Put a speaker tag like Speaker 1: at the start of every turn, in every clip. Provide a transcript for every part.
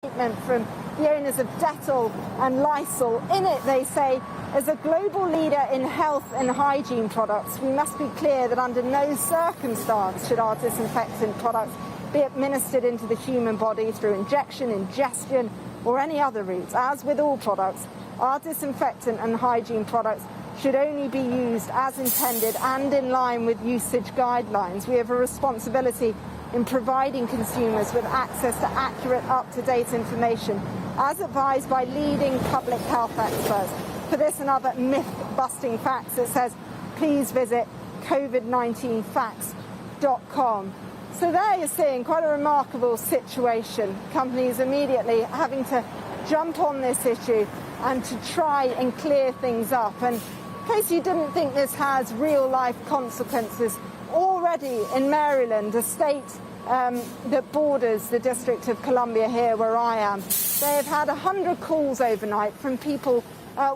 Speaker 1: Statement from the owners of Dettol and Lysol. In it, they say, as a global leader in health and hygiene products, we must be clear that under no circumstance should our disinfectant products be administered into the human body through injection, ingestion, or any other route. As with all products, our disinfectant and hygiene products should only be used as intended and in line with usage guidelines. We have a responsibility in providing consumers with access to accurate, up-to-date information, as advised by leading public health experts. For this and other myth-busting facts, it says, please visit covid19facts.com. So there you're seeing quite a remarkable situation. Companies immediately having to jump on this issue and to try and clear things up. And in case you didn't think this has real-life consequences, already in Maryland, a state that borders the District of Columbia here where I am, they have had 100 calls overnight from people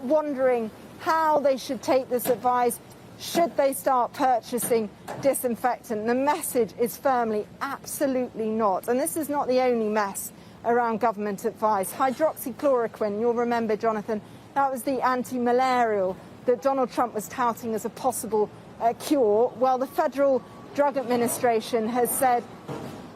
Speaker 1: wondering how they should take this advice. Should they start purchasing disinfectant? The message is firmly, absolutely not. And this is not the only mess around government advice. Hydroxychloroquine, you'll remember, Jonathan, that was the anti-malarial that Donald Trump was touting as a possible cure. Well, the Federal Drug Administration has said,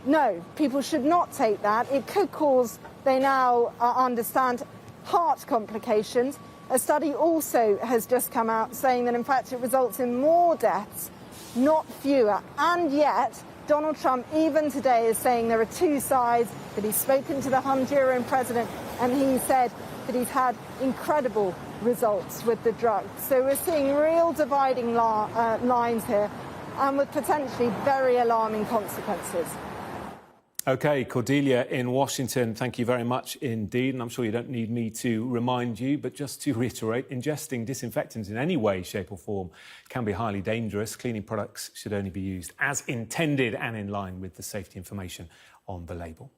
Speaker 1: no, people should not take that. It could cause, they now understand, heart complications. A study also has just come out saying that, in fact, it results in more deaths, not fewer. And yet, Donald Trump, even today, is saying there are two sides, that he's spoken to the Honduran president, and he said that he's had incredible results with the drug. So we're seeing real dividing lines here, and with potentially very alarming consequences.
Speaker 2: OK, Cordelia in Washington, thank you very much indeed. And I'm sure you don't need me to remind you, but just to reiterate, ingesting disinfectants in any way, shape or form can be highly dangerous. Cleaning products should only be used as intended and in line with the safety information on the label.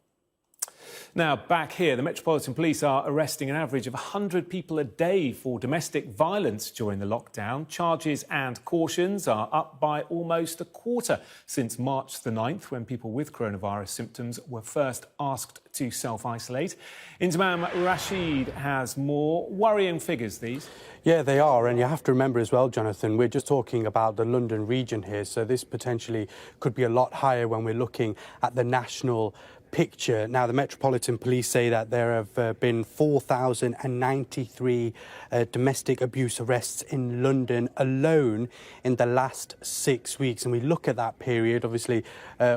Speaker 2: Now, back here, the Metropolitan Police are arresting an average of 100 people a day for domestic violence during the lockdown. Charges and cautions are up by almost a quarter since March the 9th, when people with coronavirus symptoms were first asked to self-isolate. Inzamam Rashid has more worrying figures, these.
Speaker 3: Yeah, they are. And you have to remember as well, Jonathan, we're just talking about the London region here. So this potentially could be a lot higher when we're looking at the national picture. Now, the Metropolitan Police say that there have been 4,093 domestic abuse arrests in London alone in the last 6 weeks. And we look at that period, obviously,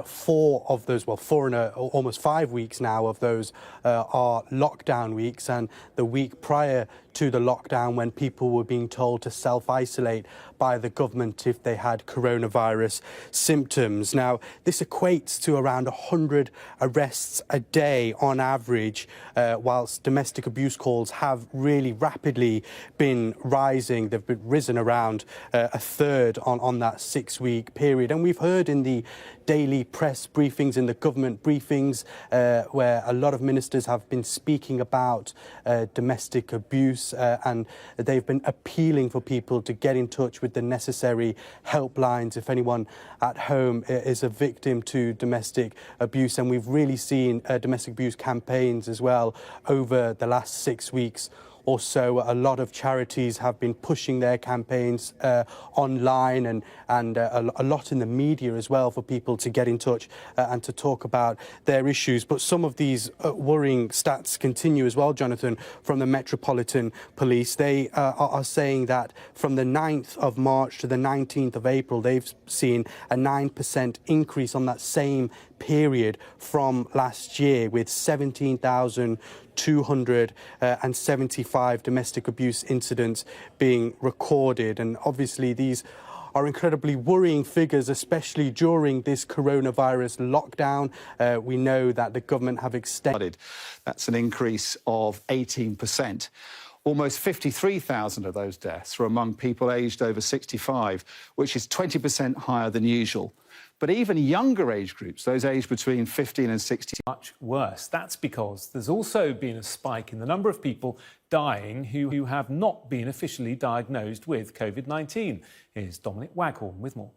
Speaker 3: four and almost 5 weeks now of those are lockdown weeks, and the week prior to the lockdown when people were being told to self-isolate by the government if they had coronavirus symptoms. Now, this equates to around 100 arrests a day on average, whilst domestic abuse calls have really rapidly been rising. They've been risen around a third on that 6 week period. And we've heard in the daily press briefings, in the government briefings, where a lot of ministers have been speaking about domestic abuse, and they've been appealing for people to get in touch with the necessary helplines if anyone at home is a victim to domestic abuse. And we've really seen domestic abuse campaigns as well over the last 6 weeks or so. A lot of charities have been pushing their campaigns online and a lot in the media as well for people to get in touch and to talk about their issues. But some of these worrying stats continue as well, Jonathan, from the Metropolitan Police. They are saying that from the 9th of March to the 19th of April, they've seen a 9% increase on that same period from last year, with 17,275 domestic abuse incidents being recorded. And obviously these are incredibly worrying figures, especially during this coronavirus lockdown. We know that the government have extended.
Speaker 4: That's an increase of 18%. Almost 53,000 of those deaths were among people aged over 65, which is 20% higher than usual. But even younger age groups, those aged between 15 and 60...
Speaker 2: Much worse. That's because there's also been a spike in the number of people dying who have not been officially diagnosed with COVID-19. Here's Dominic Waghorn with more.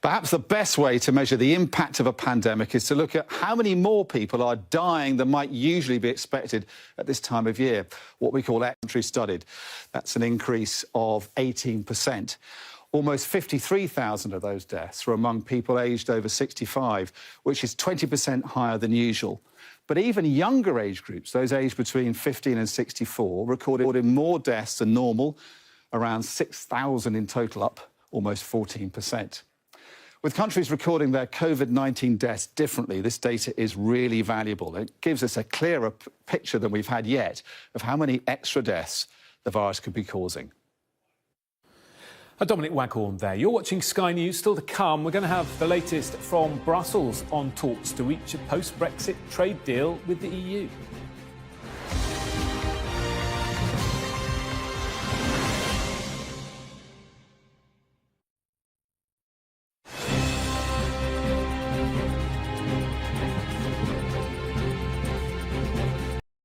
Speaker 4: Perhaps the best way to measure the impact of a pandemic is to look at how many more people are dying than might usually be expected at this time of year, what we call country studied. That's an increase of 18%. Almost 53,000 of those deaths were among people aged over 65, which is 20% higher than usual. But even younger age groups, those aged between 15 and 64, recorded more deaths than normal, around 6,000 in total, up almost 14%. With countries recording their COVID-19 deaths differently, this data is really valuable. It gives us a clearer picture than we've had yet of how many extra deaths the virus could be causing.
Speaker 2: Dominic Waghorn there. You're watching Sky News. Still to come, we're going to have the latest from Brussels on talks to reach a post-Brexit trade deal with the EU.